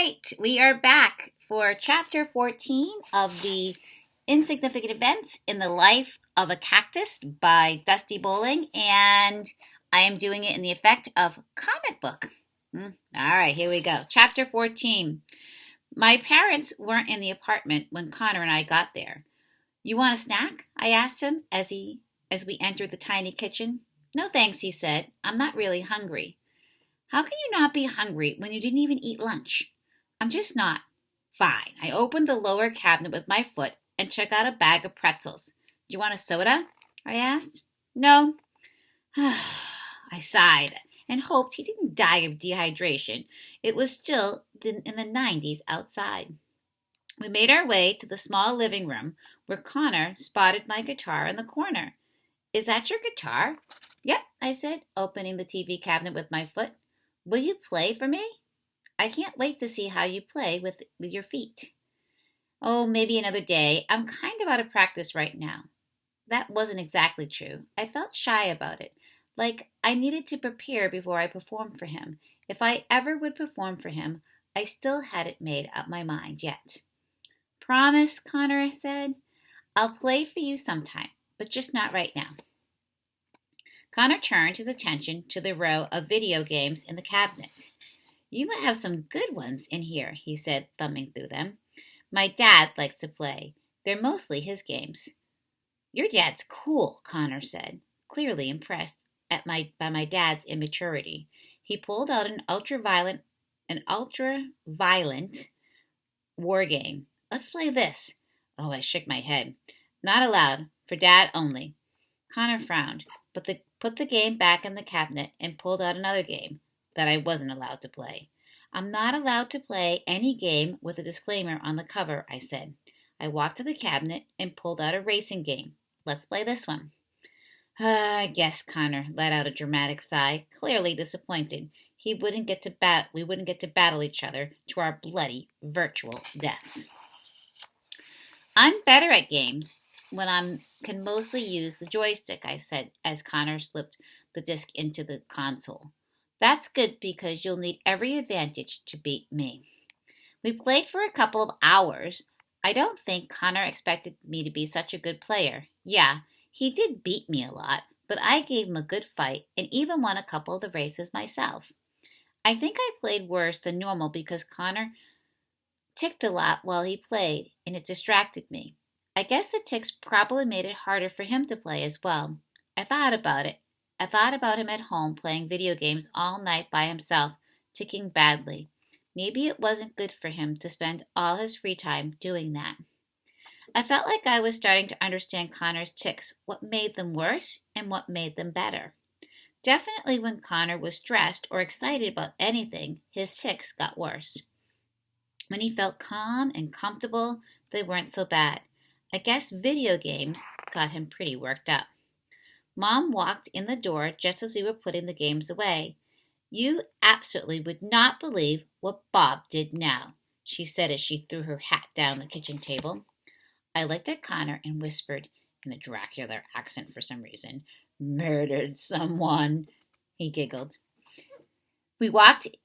right, we are back for chapter 14 of the Insignificant Events in the Life of a Cactus by Dusty Bowling, and I am doing it in the effect of comic book. All right, here we go. Chapter 14. My parents weren't in the apartment when Connor and I got there. You want a snack? I asked him as we entered the tiny kitchen. No thanks, he said. I'm not really hungry. How can you not be hungry when you didn't even eat lunch? I'm just not. Fine. I opened the lower cabinet with my foot and took out a bag of pretzels. Do you want a soda? I asked. No. I sighed and hoped he didn't die of dehydration. It was still in the 90s outside. We made our way to the small living room where Connor spotted my guitar in the corner. Is that your guitar? Yep, I said, opening the TV cabinet with my foot. Will you play for me? I can't wait to see how you play with your feet. Oh, maybe another day. I'm kind of out of practice right now. That wasn't exactly true. I felt shy about it, like I needed to prepare before I performed for him. If I ever would perform for him, I still hadn't made up my mind yet. Promise, Connor said. I'll play for you sometime, but just not right now. Connor turned his attention to the row of video games in the cabinet. You might have some good ones in here, he said, thumbing through them. My dad likes to play. They're mostly his games. Your dad's cool, Connor said, clearly impressed by my dad's immaturity. He pulled out an ultra-violent war game. Let's play this. Oh, I shook my head. Not allowed. For Dad only. Connor frowned, but put the game back in the cabinet and pulled out another game that I wasn't allowed to play. I'm not allowed to play any game with a disclaimer on the cover, I said. I walked to the cabinet and pulled out a racing game. Let's play this one. I guess Connor let out a dramatic sigh, clearly disappointed. We wouldn't get to battle each other to our bloody virtual deaths. I'm better at games when I can mostly use the joystick, I said as Connor slipped the disc into the console. That's good because you'll need every advantage to beat me. We played for a couple of hours. I don't think Connor expected me to be such a good player. Yeah, he did beat me a lot, but I gave him a good fight and even won a couple of the races myself. I think I played worse than normal because Connor ticked a lot while he played, and it distracted me. I guess the ticks probably made it harder for him to play as well. I thought about it. I thought about him at home playing video games all night by himself, ticking badly. Maybe it wasn't good for him to spend all his free time doing that. I felt like I was starting to understand Connor's ticks, what made them worse and what made them better. Definitely when Connor was stressed or excited about anything, his ticks got worse. When he felt calm and comfortable, they weren't so bad. I guess video games got him pretty worked up. Mom walked in the door just as we were putting the games away. You absolutely would not believe what Bob did now, she said as she threw her hat down the kitchen table. I looked at Connor and whispered in a Dracula accent for some reason, Murdered someone, he giggled.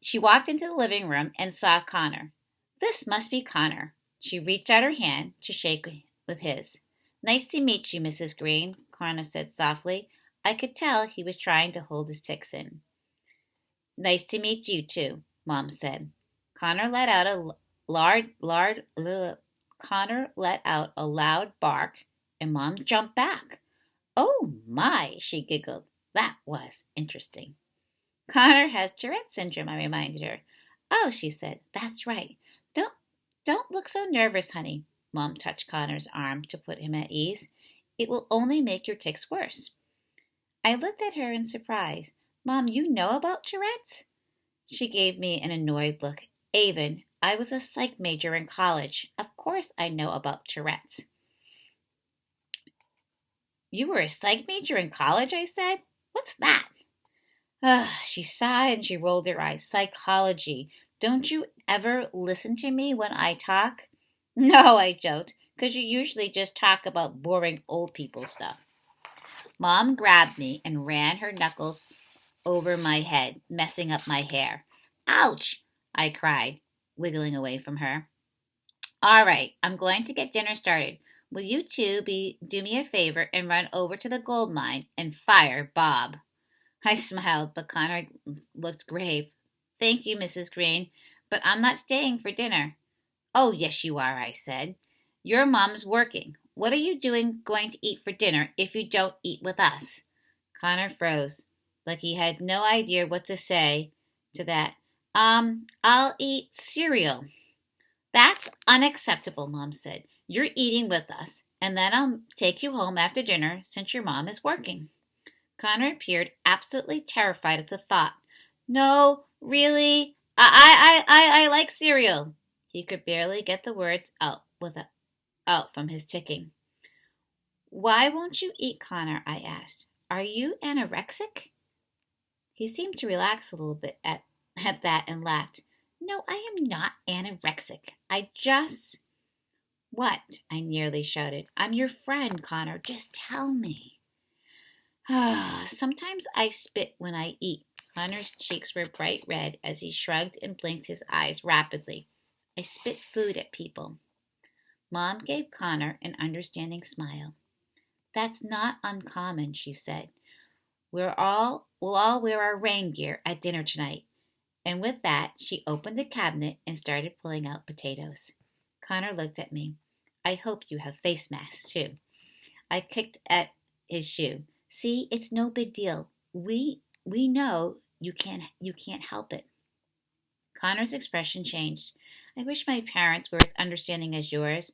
She walked into the living room and saw Connor. This must be Connor. She reached out her hand to shake with his. Nice to meet you, Mrs. Green, Connor said softly. I could tell he was trying to hold his ticks in. Nice to meet you, too, Mom said. Connor let out a loud bark, and Mom jumped back. Oh, my, she giggled. That was interesting. Connor has Tourette's syndrome, I reminded her. Oh, she said, that's right. Don't look so nervous, honey. Mom touched Connor's arm to put him at ease. It will only make your tics worse. I looked at her in surprise. Mom, you know about Tourette's? She gave me an annoyed look. Avon, I was a psych major in college. Of course I know about Tourette's. You were a psych major in college, I said. What's that? She sighed and she rolled her eyes. Psychology. Don't you ever listen to me when I talk? No, I joked, because you usually just talk about boring old people stuff. Mom grabbed me and ran her knuckles over my head, messing up my hair. Ouch, I cried. wiggling away from her. All right, I'm going to get dinner started. Will you two do me a favor and run over to the gold mine and fire Bob? I smiled, but Connor looked grave. Thank you, Mrs. Green, but I'm not staying for dinner. Oh, yes, you are, I said. Your mom's working. What are you going to eat for dinner if you don't eat with us? Connor froze, like he had no idea what to say to that. I'll eat cereal. That's unacceptable, Mom said. You're eating with us, and then I'll take you home after dinner since your mom is working. Connor appeared absolutely terrified at the thought. No, really? I like cereal. He could barely get the words out from his ticking. Why won't you eat, Connor? I asked. Are you anorexic? He seemed to relax a little bit at that and laughed. No, I am not anorexic. I just... What? I nearly shouted. I'm your friend, Connor. Just tell me. Sometimes I spit when I eat. Connor's cheeks were bright red as he shrugged and blinked his eyes rapidly. I spit food at people. Mom gave Connor an understanding smile. That's not uncommon, she said. We'll all wear our rain gear at dinner tonight. And with that, she opened the cabinet and started pulling out potatoes. Connor looked at me. I hope you have face masks, too. I kicked at his shoe. See, it's no big deal. We know you can't help it. Connor's expression changed. I wish my parents were as understanding as yours.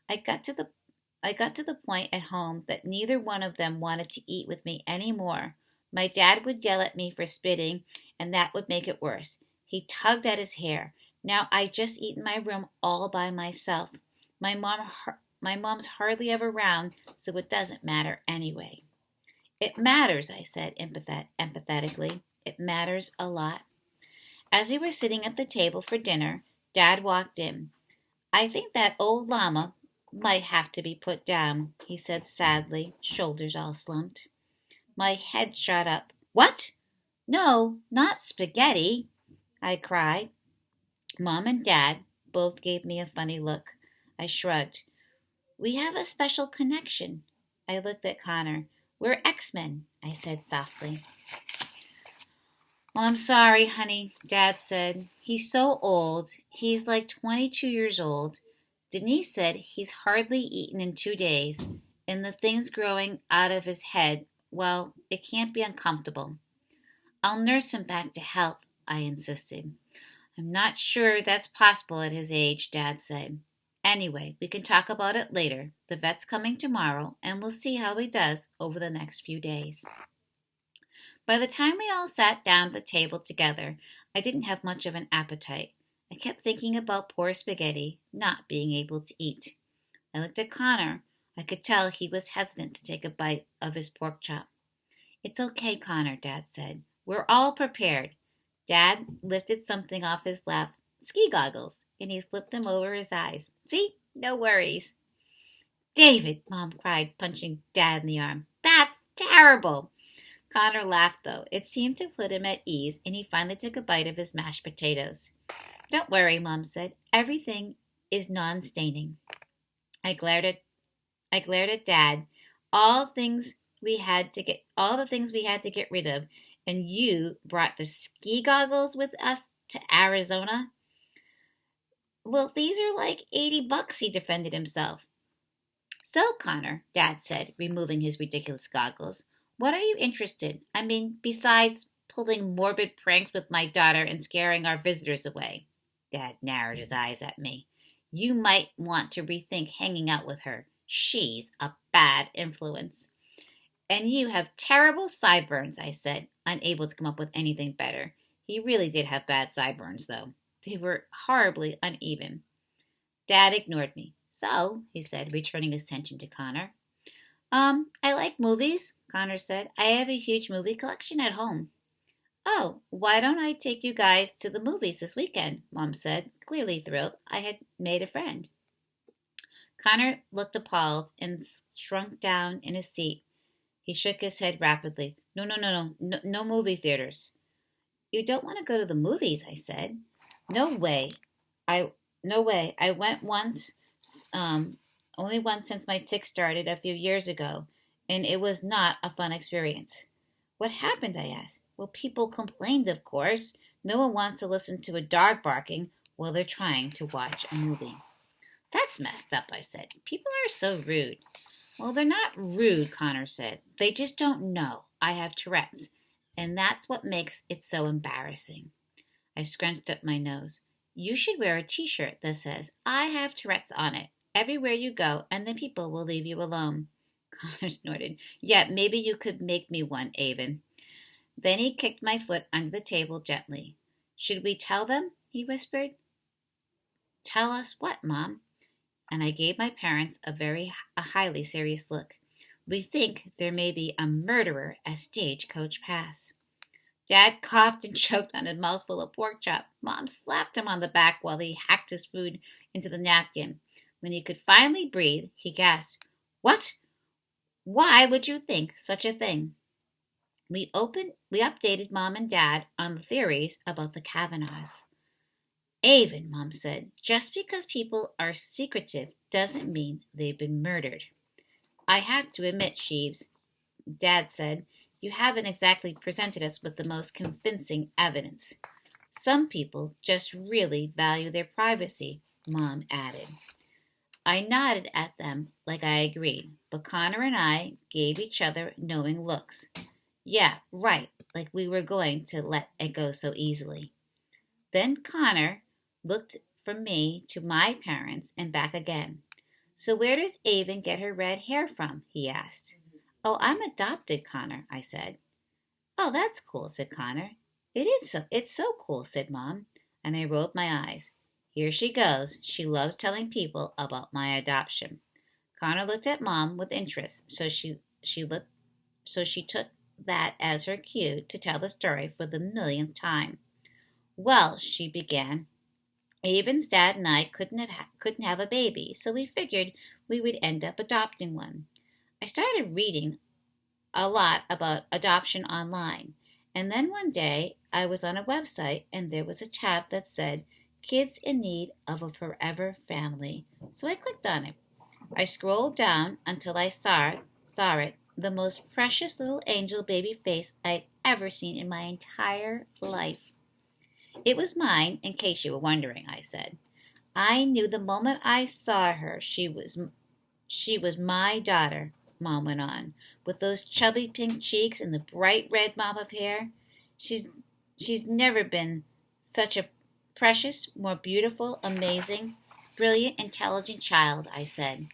I got to the point at home that neither one of them wanted to eat with me anymore. My dad would yell at me for spitting, and that would make it worse. He tugged at his hair. Now I just eat in my room all by myself. My mom's hardly ever around, so it doesn't matter anyway. It matters, I said empathetically. It matters a lot. As we were sitting at the table for dinner, Dad walked in. I think that old llama might have to be put down, he said sadly, shoulders all slumped. My head shot up. What? No, not spaghetti, I cried. Mom and Dad both gave me a funny look. I shrugged. We have a special connection. I looked at Connor. We're X-Men, I said softly. Well, I'm sorry, honey, Dad said. He's so old. He's like 22 years old. Denise said he's hardly eaten in 2 days, and the things growing out of his head, well, it can't be uncomfortable. I'll nurse him back to health, I insisted. I'm not sure that's possible at his age, Dad said. Anyway, we can talk about it later. The vet's coming tomorrow, and we'll see how he does over the next few days. By the time we all sat down at the table together, I didn't have much of an appetite. I kept thinking about poor Spaghetti not being able to eat. I looked at Connor. I could tell he was hesitant to take a bite of his pork chop. It's okay, Connor, Dad said. We're all prepared. Dad lifted something off his lap, ski goggles, and he slipped them over his eyes. See? No worries. David, Mom cried, punching Dad in the arm. That's terrible. Connor laughed, though. It seemed to put him at ease, and he finally took a bite of his mashed potatoes. Don't worry, Mom said. Everything is non-staining. I glared at Dad. All the things we had to get rid of, and you brought the ski goggles with us to Arizona? Well, these are like $80, he defended himself. So, Connor, Dad said, removing his ridiculous goggles, what are you interested? I mean, besides pulling morbid pranks with my daughter and scaring our visitors away. Dad narrowed his eyes at me. You might want to rethink hanging out with her. She's a bad influence. And you have terrible sideburns, I said, unable to come up with anything better. He really did have bad sideburns, though. They were horribly uneven. Dad ignored me. So, he said, returning his attention to Connor. I like movies, Connor said. I have a huge movie collection at home. Oh, why don't I take you guys to the movies this weekend? Mom said, clearly thrilled I had made a friend. Connor looked appalled and shrunk down in his seat. He shook his head rapidly. No movie theaters. You don't want to go to the movies, I said. No way. I no way. I went once, um, only once since my tick started a few years ago, and it was not a fun experience. What happened? I asked. Well, people complained, of course. No one wants to listen to a dog barking while they're trying to watch a movie. That's messed up, I said. People are so rude. Well, they're not rude, Connor said. They just don't know I have Tourette's, and that's what makes it so embarrassing. I scrunched up my nose. You should wear a t-shirt that says, I have Tourette's on it, everywhere you go, and then people will leave you alone. Connor snorted. Yeah, maybe you could make me one, Avon. Then he kicked my foot under the table gently. Should we tell them? He whispered. Tell us what, Mom? And I gave my parents a highly serious look. We think there may be a murderer at Stagecoach Pass. Dad coughed and choked on a mouthful of pork chop. Mom slapped him on the back while he hacked his food into the napkin. When he could finally breathe, he gasped, What? Why would you think such a thing? We updated Mom and Dad on the theories about the Kavanaughs. Avon, Mom said, just because people are secretive doesn't mean they've been murdered. I have to admit, Sheeves, Dad said, you haven't exactly presented us with the most convincing evidence. Some people just really value their privacy, Mom added. I nodded at them like I agreed, but Connor and I gave each other knowing looks. Yeah, right, like we were going to let it go so easily. Then Connor looked from me to my parents and back again. So where does Avon get her red hair from? He asked. Oh, I'm adopted, Connor, I said. Oh, that's cool, said Connor. It's so cool, said Mom, and I rolled my eyes. Here she goes. She loves telling people about my adoption. Connor looked at Mom with interest, so she took that as her cue to tell the story for the millionth time. Well, she began, Avon's dad and I couldn't have a baby, so we figured we would end up adopting one. I started reading a lot about adoption online, and then one day I was on a website and there was a tab that said Kids in Need of a Forever Family, so I clicked on it. I scrolled down until I saw it, the most precious little angel baby face I'd ever seen in my entire life. It was mine, in case you were wondering, I said. I knew the moment I saw her she was my daughter, Mom went on, with those chubby pink cheeks and the bright red mop of hair. She's never been such a precious, more beautiful, amazing, brilliant, intelligent child, I said.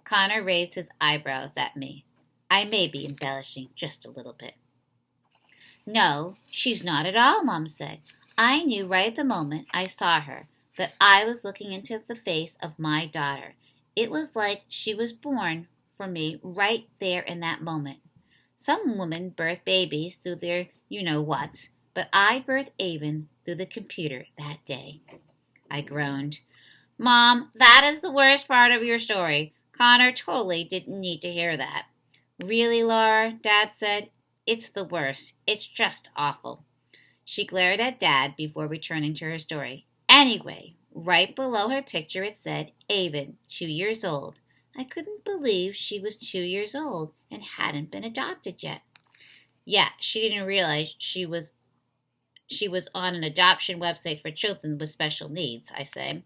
Connor raised his eyebrows at me. I may be embellishing just a little bit. No, she's not at all, Mom said. I knew right at the moment I saw her that I was looking into the face of my daughter. It was like she was born for me right there in that moment. Some women birth babies through their you-know-whats, but I birthed Avon through the computer that day. I groaned. Mom, that is the worst part of your story. Connor totally didn't need to hear that. Really, Laura? Dad said. It's the worst. It's just awful. She glared at Dad before returning to her story. Anyway, right below her picture it said, Avon, 2 years old. I couldn't believe she was 2 years old and hadn't been adopted yet. Yeah, she didn't realize she was on an adoption website for children with special needs, I said.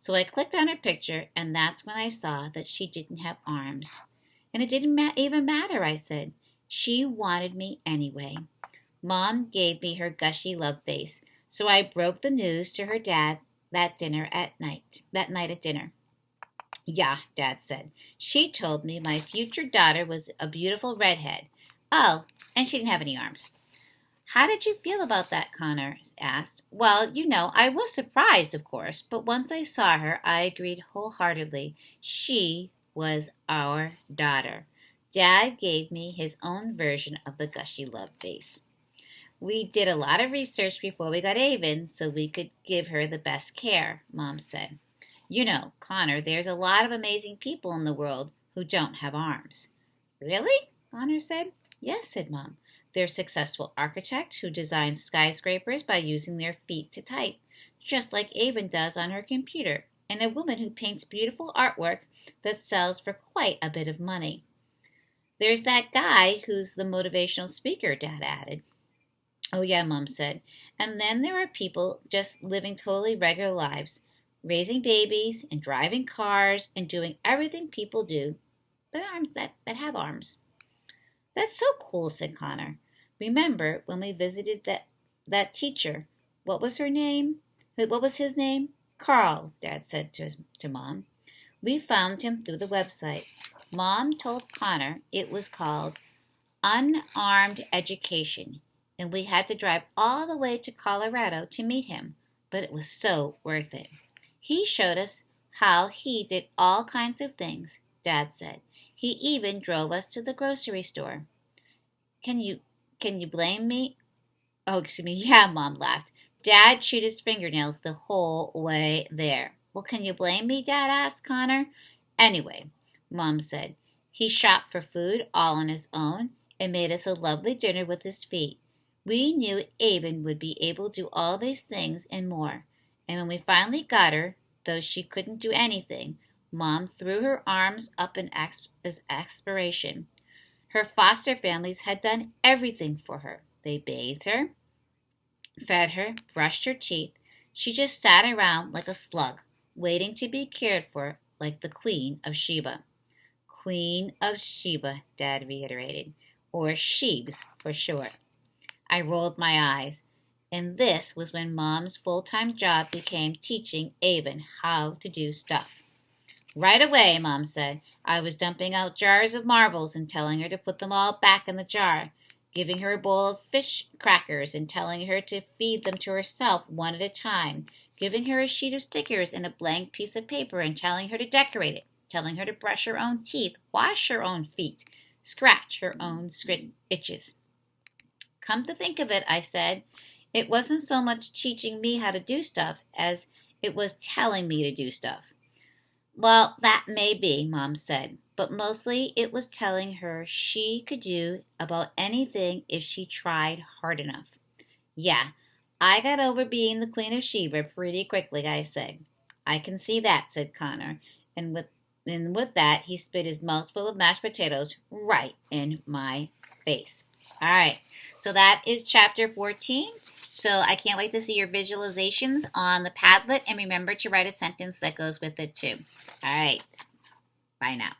So I clicked on her picture, and that's when I saw that she didn't have arms. And it didn't even matter, I said. She wanted me anyway. Mom gave me her gushy love face, so I broke the news to her dad that night at dinner. Yeah, Dad said. She told me my future daughter was a beautiful redhead. Oh, and she didn't have any arms. How did you feel about that? Connor asked. Well, I was surprised, of course, but once I saw her, I agreed wholeheartedly. She was our daughter. Dad gave me his own version of the gushy love face. We did a lot of research before we got Avon so we could give her the best care, Mom said. Connor, there's a lot of amazing people in the world who don't have arms. Really? Connor said. Yes, said Mom. There's successful architects who design skyscrapers by using their feet to type. just like Avon does on her computer, and a woman who paints beautiful artwork that sells for quite a bit of money. There's that guy who's the motivational speaker, Dad added. Oh, yeah, Mom said. And then there are people just living totally regular lives, raising babies and driving cars and doing everything people do, but arms that have arms. That's so cool, said Connor. Remember when we visited that teacher? What was her name? What was his name? Carl, Dad said to Mom. We found him through the website. Mom told Connor it was called Unarmed Education, and we had to drive all the way to Colorado to meet him, but it was so worth it. He showed us how he did all kinds of things, Dad said. He even drove us to the grocery store. Can you blame me? Oh, excuse me. Yeah, Mom laughed. Dad chewed his fingernails the whole way there. Well, can you blame me, Dad asked Connor. Anyway, Mom said, he shopped for food all on his own and made us a lovely dinner with his feet. We knew Avon would be able to do all these things and more. And when we finally got her, though she couldn't do anything, Mom threw her arms up in expiration. Her foster families had done everything for her. They bathed her, fed her, brushed her teeth. She just sat around like a slug, waiting to be cared for like the Queen of Sheba. Queen of Sheba, Dad reiterated, or Shebes for short. I rolled my eyes, and this was when Mom's full-time job became teaching Avon how to do stuff. Right away, Mom said. I was dumping out jars of marbles and telling her to put them all back in the jar, giving her a bowl of fish crackers and telling her to feed them to herself one at a time, giving her a sheet of stickers and a blank piece of paper and telling her to decorate it, telling her to brush her own teeth, wash her own feet, scratch her own itches. Come to think of it, I said, it wasn't so much teaching me how to do stuff as it was telling me to do stuff. Well, that may be, Mom said, but mostly it was telling her she could do about anything if she tried hard enough. Yeah, I got over being the Queen of Sheba pretty quickly, I said. I can see that, said Connor, and with that he spit his mouthful of mashed potatoes right in my face. All right, so that is chapter 14. So I can't wait to see your visualizations on the Padlet, and remember to write a sentence that goes with it too. All right, bye now.